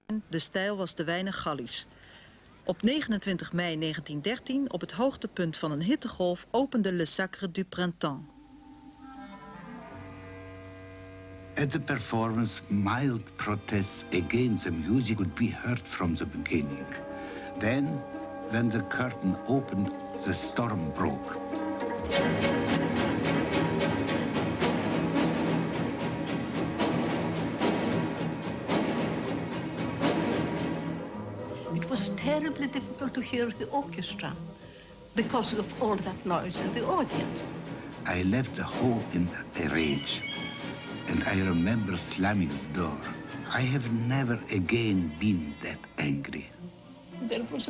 De stijl was te weinig Gallisch. Op 29 mei 1913, op het hoogtepunt van een hittegolf, opende Le Sacre du Printemps. At the performance, mild protests against the music would be heard from the beginning. Then, when the curtain opened, the storm broke. It was terribly difficult to hear the orchestra because of all that noise in the audience. I left the hall in a rage, and I remember slamming the door. I have never again been that angry. There was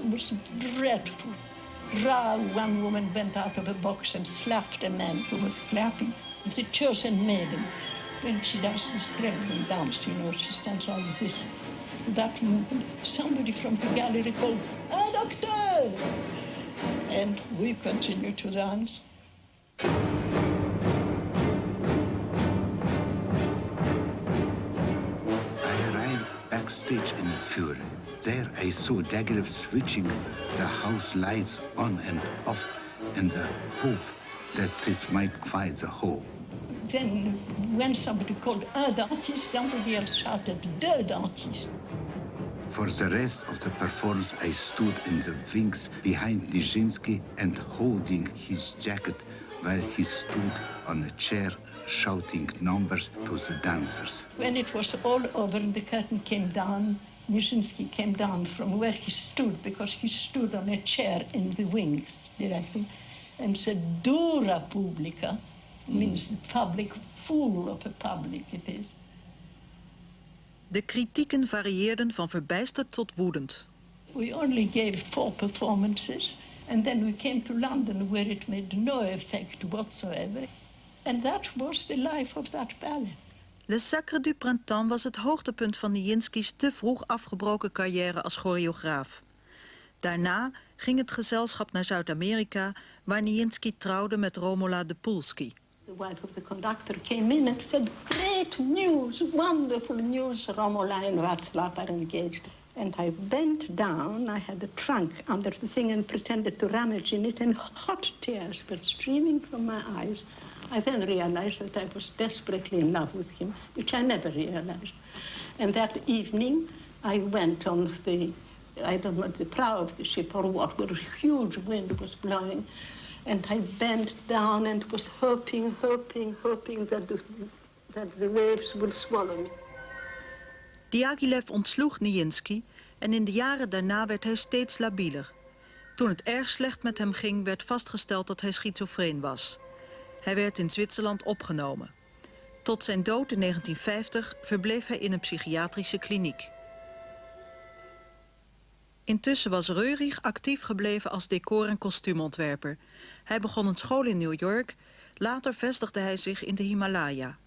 dreadful row. One woman went out of a box and slapped a man who was clapping. The chosen maiden. When she does this dreadful dance, you know, she stands like this. That moment, somebody from the gallery called, "Ah, doctor!" And we continued to dance. Backstage in fury. There I saw Diaghilev switching the house lights on and off in the hope that this might quiet the whole. Then when somebody called "un dentiste," somebody else shouted "deux dentistes." For the rest of the performance, I stood in the wings behind Nijinsky and holding his jacket while he stood on a chair shouting numbers to the dancers. When it was all over and the curtain came down, Nijinsky came down from where he stood, because he stood on a chair in the wings directly, and said, "Dura publica," means the public, fool of a public it is. De kritieken varieerden van verbijsterd tot woedend. We only gave 4 performances, and then we came to London where it made no effect whatsoever. And that was the life of that ballet. Le Sacre du Printemps was het hoogtepunt van Nijinsky's te vroeg afgebroken carrière als choreograaf. Daarna ging het gezelschap naar Zuid-Amerika, waar Nijinsky trouwde met Romola de Pulski. The wife of the conductor came in and said, "Great news, wonderful news, Romola and Václav are engaged." And I bent down, I had a trunk under the thing and pretended to rummage in it, and hot tears were streaming from my eyes. I then realized that I was desperately in love with him, which I never realized. And that evening, I went on the, I don't know, the prow of the ship or what, where a huge wind was blowing. And I bent down and was hoping that the waves would swallow me. Diaghilev ontsloeg Nijinsky en in de jaren daarna werd hij steeds labieler. Toen het erg slecht met hem ging, werd vastgesteld dat hij schizofreen was. Hij werd in Zwitserland opgenomen. Tot zijn dood in 1950 verbleef hij in een psychiatrische kliniek. Intussen was Röhrig actief gebleven als decor- en kostuumontwerper. Hij begon een school in New York, later vestigde hij zich in de Himalaya.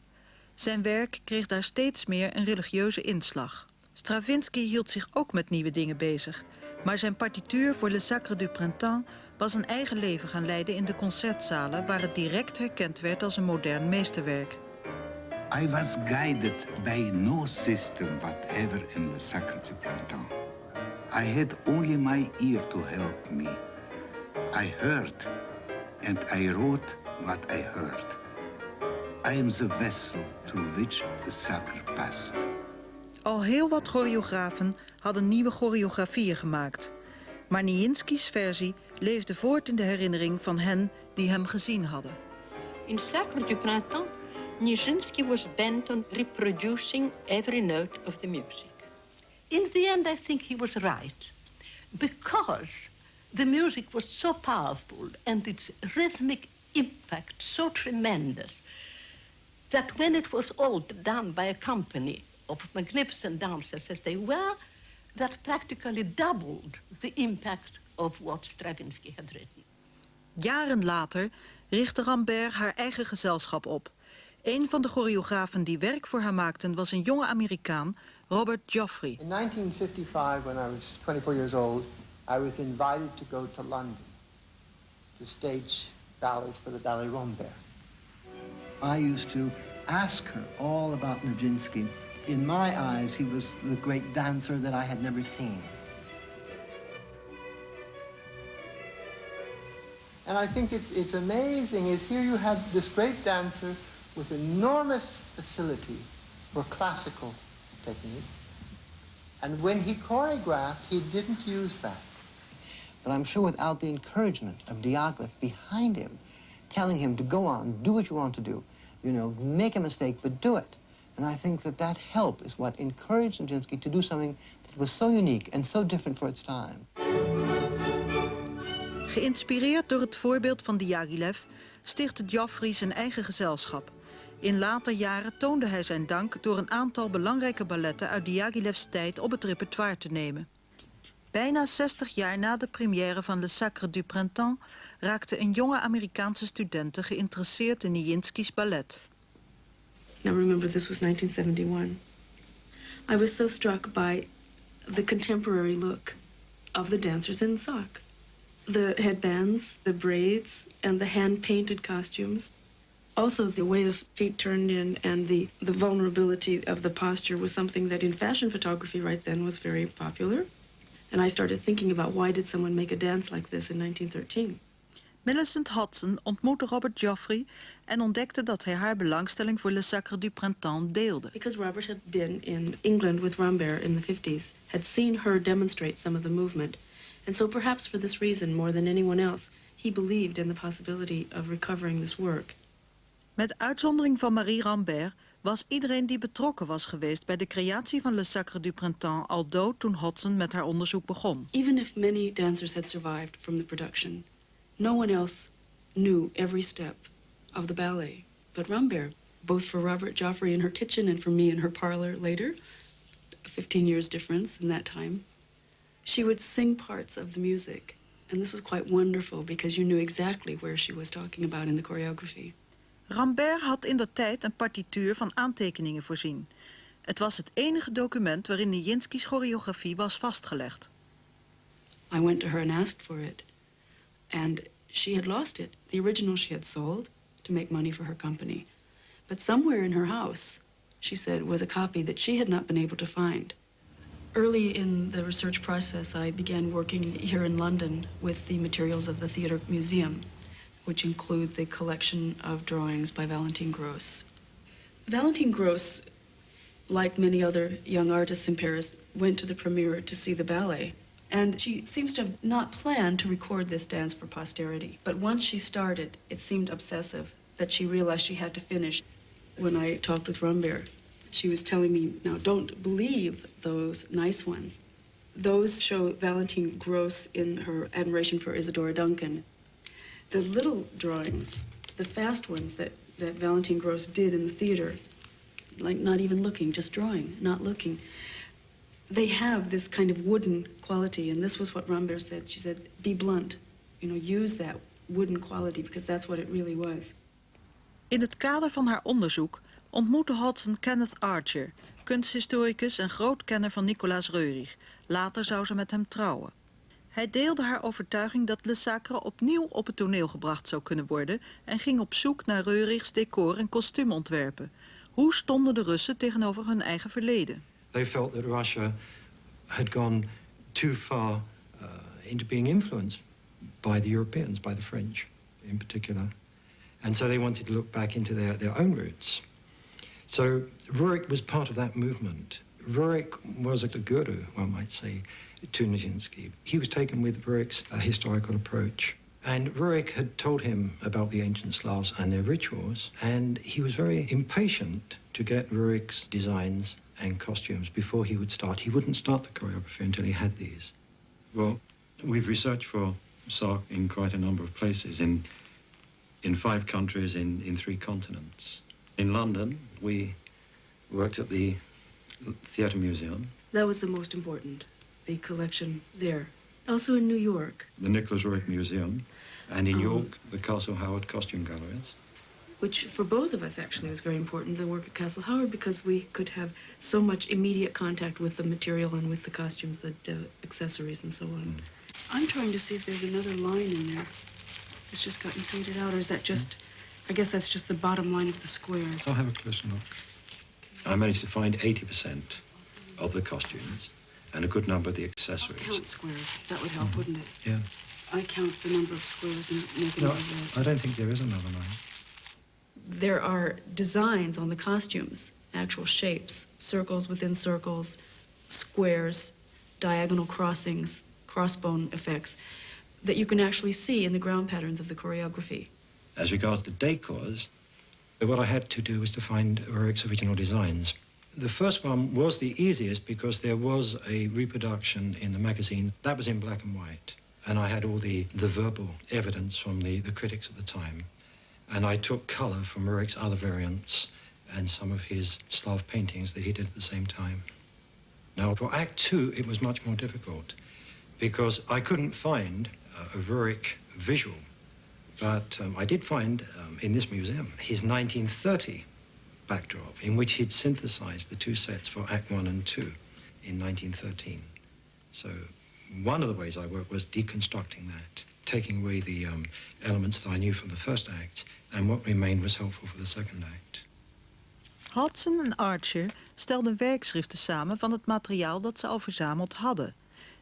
Zijn werk kreeg daar steeds meer een religieuze inslag. Stravinsky hield zich ook met nieuwe dingen bezig, maar zijn partituur voor Le Sacre du Printemps was een eigen leven gaan leiden in de concertzalen, waar het direct herkend werd als een modern meesterwerk. I was guided by no system whatever in Le Sacre du Printemps. I had only my ear to help me. I heard, and I wrote what I heard. I am the vessel through which the sacre passed. Al heel wat choreografen hadden nieuwe choreografieën gemaakt. Maar Nijinsky's versie leefde voort in de herinnering van hen die hem gezien hadden. In Sacre du Printemps, Nijinsky was bent on reproducing every note of the music. In the end, I think he was right, because the music was so powerful and its rhythmic impact so tremendous that when it was all done by a company of magnificent dancers as they were, that practically doubled the impact of what Stravinsky had written. Jaren later richtte Rambert haar eigen gezelschap op. Een van de choreografen die werk voor haar maakten was een jonge Amerikaan, Robert Joffrey. In 1955, when I was 24 years old, I was invited to go to London to stage ballets for the Ballet Rambert. I used to ask her all about Nijinsky in my eyes, he was the great dancer that I had never seen. And I think it's amazing is here you had this great dancer with enormous facility for classical technique. And when he choreographed, he didn't use that. But I'm sure without the encouragement of Diaghilev behind him, telling him to go on, do what you want to do, you know, make a mistake, but do it. And I think that that help is what encouraged Nijinsky to do something that was so unique and so different for its time. Geïnspireerd door het voorbeeld van Diaghilev stichtte Geoffrey zijn eigen gezelschap. In later jaren toonde hij zijn dank door een aantal belangrijke balletten uit Diaghilevs tijd op het repertoire te nemen. Bijna 60 jaar na de première van Le Sacre du Printemps raakte een jonge Amerikaanse studente geïnteresseerd in Nijinsky's ballet. Now remember, this was 1971. I was so struck by the contemporary look of the dancers in sock. The headbands, the braids, and the hand-painted costumes. Also, the way the feet turned in and the vulnerability of the posture was something that in fashion photography right then was very popular. And I started thinking about why did someone make a dance like this in 1913? Millicent Hodgson ontmoette Robert Geoffrey en ontdekte dat hij haar belangstelling voor Le Sacre du Printemps deelde. Because Robert had been in England with Rambert in the 50s, had seen her demonstrate some of the movement. And so perhaps for this reason, more than anyone else, he believed in the possibility of recovering this work. Met uitzondering van Marie Rambert was iedereen die betrokken was geweest bij de creatie van Le Sacre du Printemps al dood toen Hodgson met haar onderzoek begon. Even if many dancers had survived from the production, no one else knew every step of the ballet but Rambert, both for Robert Geoffrey in her kitchen and for me in her parlor later. 15 years difference in that time. She would sing parts of the music, and this was quite wonderful because you knew exactly where she was talking about in the choreography. Rambert had indertijd een partituur van aantekeningen voorzien. Het was het enige document waarin Nijinsky's choreografie was vastgelegd. I went to her and asked for it, and she had lost it. The original she had sold to make money for her company. But somewhere in her house, she said, was a copy that she had not been able to find. Early in the research process, I began working here in London with the materials of the Theatre Museum, which include the collection of drawings by Valentine Gross. Valentine Gross, like many other young artists in Paris, went to the premiere to see the ballet. And she seems to have not planned to record this dance for posterity. But once she started, it seemed obsessive that she realized she had to finish. When I talked with Rambert, she was telling me, now don't believe those nice ones. Those show Valentine Gross in her admiration for Isadora Duncan. The little drawings, the fast ones that Valentine Gross did in the theater, like not even looking, just drawing, not looking, they have this kind of wooden quality, and this was what Rambert said. She said, be blunt, use that wooden quality, because that's what it really was. In het kader van haar onderzoek ontmoette Hodgson Kenneth Archer, kunsthistoricus en groot kenner van Nicolaas Reurig. Later zou ze met hem trouwen. Hij deelde haar overtuiging dat Le Sacre opnieuw op het toneel gebracht zou kunnen worden en ging op zoek naar Reurich's decor- en kostuumontwerpen. Hoe stonden de Russen tegenover hun eigen verleden? They felt that Russia had gone too far into being influenced by the Europeans, by the French in particular. And so they wanted to look back into their own roots. So Rurik was part of that movement. Rurik was a guru, one might say, to Nijinsky. He was taken with Rurik's historical approach. And Rurik had told him about the ancient Slavs and their rituals, and he was very impatient to get Rurik's designs and costumes before he would start. He wouldn't start the choreography until he had these. Well, we've researched for Sark in quite a number of places, in 5 countries, in 3 continents. In London, we worked at the Theatre Museum. That was the most important, the collection there. Also in New York. The Nicholas Roerich Museum. And in York, the Castle Howard Costume Galleries. Which for both of us actually was very important, the work at Castle Howard, because we could have so much immediate contact with the material and with the costumes, the accessories and so on. I'm trying to see if there's another line in there that's just gotten faded out, or is that just, I guess that's just the bottom line of the squares. I'll have a closer look. I managed to find 80% of the costumes and a good number of the accessories. Count squares. That would help, wouldn't it? Yeah. I count the number of squares and make it No, over. I don't think there is another line. There are designs on the costumes, actual shapes, circles within circles, squares, diagonal crossings, crossbone effects, that you can actually see in the ground patterns of the choreography. As regards the decors, what I had to do was to find Rurik's original designs. The first one was the easiest because there was a reproduction in the magazine. That was in black and white. And I had all the verbal evidence from the critics at the time. And I took color from Rurik's other variants and some of his Slav paintings that he did at the same time. Now, for Act 2, it was much more difficult because I couldn't find a Rurik visual. But I did find in this museum his 1930 backdrop in which he'd synthesized the two sets for Act 1 and 2 in 1913. So one of the ways I worked was deconstructing that, taking away the elements that I knew from the first act, and what remained was helpful for the second act. Hodgson en Archer stelden werkschriften samen van het materiaal dat ze al verzameld hadden.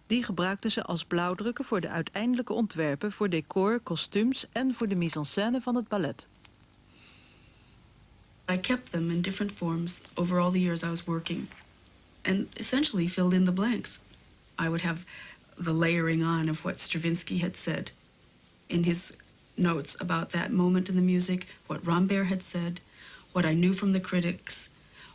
Die gebruikten ze als blauwdrukken voor de uiteindelijke ontwerpen voor decor, kostuums en voor de mise-en-scène van het ballet. I kept them in different forms over all the years I was working and essentially filled in the blanks. I would have the layering on of what Stravinsky had said in his notes about that moment in the music, what Rambert had said, what I knew from the critics,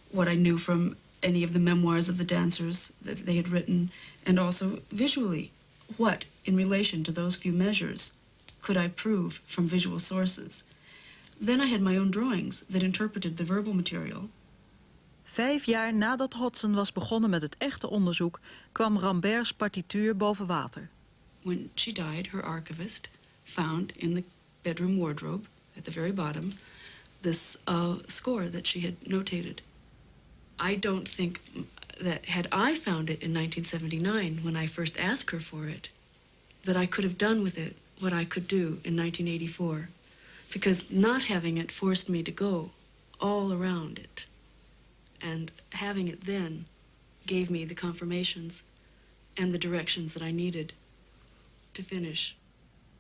what I knew from any of the memoirs of the dancers that they had written, and also visually, what, in relation to those few measures, could I prove from visual sources. Then I had my own drawings that interpreted the verbal material. 5 jaar nadat Hodgson was begonnen met het echte onderzoek, kwam Rambert's partituur boven water. When she died, her archivist found in the bedroom wardrobe, at the very bottom, this score that she had notated. I don't think that had I found it in 1979, when I first asked her for it, that I could have done with it what I could do in 1984. Because not having it forced me to go all around it. And having it then gave me the confirmations and the directions that I needed to finish.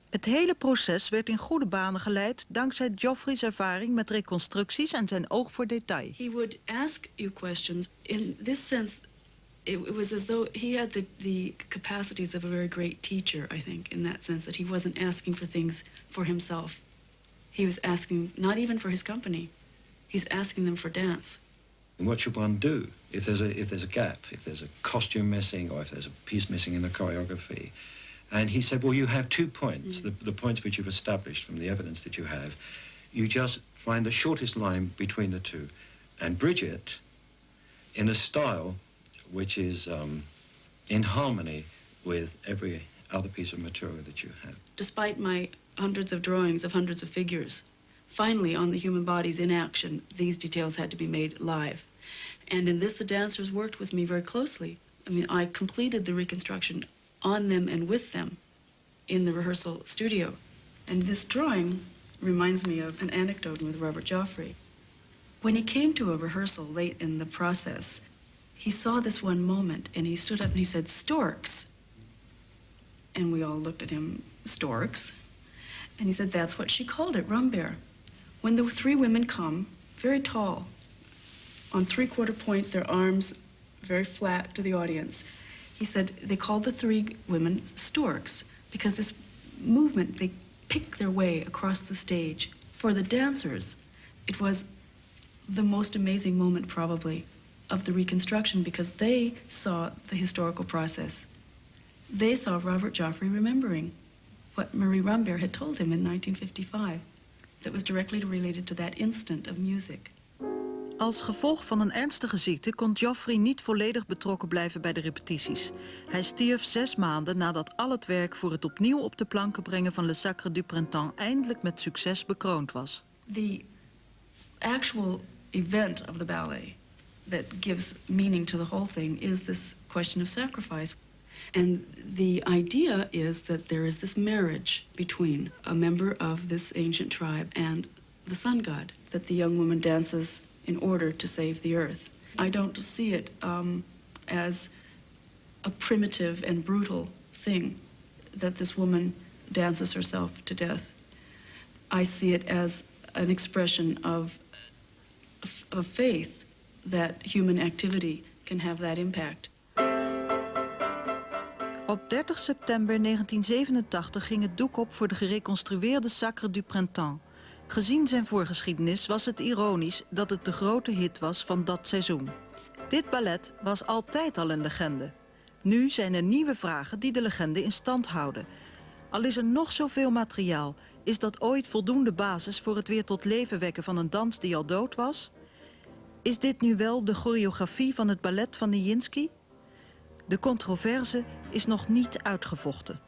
Het hele proces werd in goede banen geleid dankzij Geoffrey's ervaring met reconstructies en zijn oog voor detail. He would ask you questions. In this sense, it was as though he had the capacities of a very great teacher, I think, in that sense, that he wasn't asking for things for himself. He was asking not even for his company. He's asking them for dance. And what should one do if there's a gap, if there's a costume missing, or if there's a piece missing in the choreography? And he said, well, you have 2 points, the points which you've established from the evidence that you have. You just find the shortest line between the two and bridge it in a style which is in harmony with every other piece of material that you have. Despite my hundreds of drawings of hundreds of figures, finally on the human bodies in action, these details had to be made live. And in this, the dancers worked with me very closely. I mean, I completed the reconstruction on them and with them in the rehearsal studio. And this drawing reminds me of an anecdote with Robert Joffrey. When he came to a rehearsal late in the process, he saw this one moment and he stood up and he said, "Storks." And we all looked at him, "Storks?" And he said, "That's what she called it, Rambert. When the 3 women come, very tall, on 3/4 point, their arms very flat to the audience." He said they called the 3 women storks because this movement, they pick their way across the stage. For the dancers, it was the most amazing moment probably of the reconstruction because they saw the historical process. They saw Robert Joffrey remembering what Marie Rambert had told him in 1955 that was directly related to that instant of music. Als gevolg van een ernstige ziekte kon Geoffrey niet volledig betrokken blijven bij de repetities. Hij stierf 6 maanden nadat al het werk voor het opnieuw op de planken brengen van Le Sacre du Printemps eindelijk met succes bekroond was. The actual event of the ballet that gives meaning to the whole thing is this question of sacrifice. And the idea is that there is this marriage between a member of this ancient tribe and the sun god, that the young woman dances in order to save the earth. I don't see it as a primitive and brutal thing that this woman dances herself to death. I see it as an expression of faith that human activity can have that impact. Op 30 september 1987 ging het doek op voor de gereconstrueerde Sacre du Printemps. Gezien zijn voorgeschiedenis was het ironisch dat het de grote hit was van dat seizoen. Dit ballet was altijd al een legende. Nu zijn er nieuwe vragen die de legende in stand houden. Al is er nog zoveel materiaal, is dat ooit voldoende basis voor het weer tot leven wekken van een dans die al dood was? Is dit nu wel de choreografie van het ballet van Nijinsky? De controverse is nog niet uitgevochten.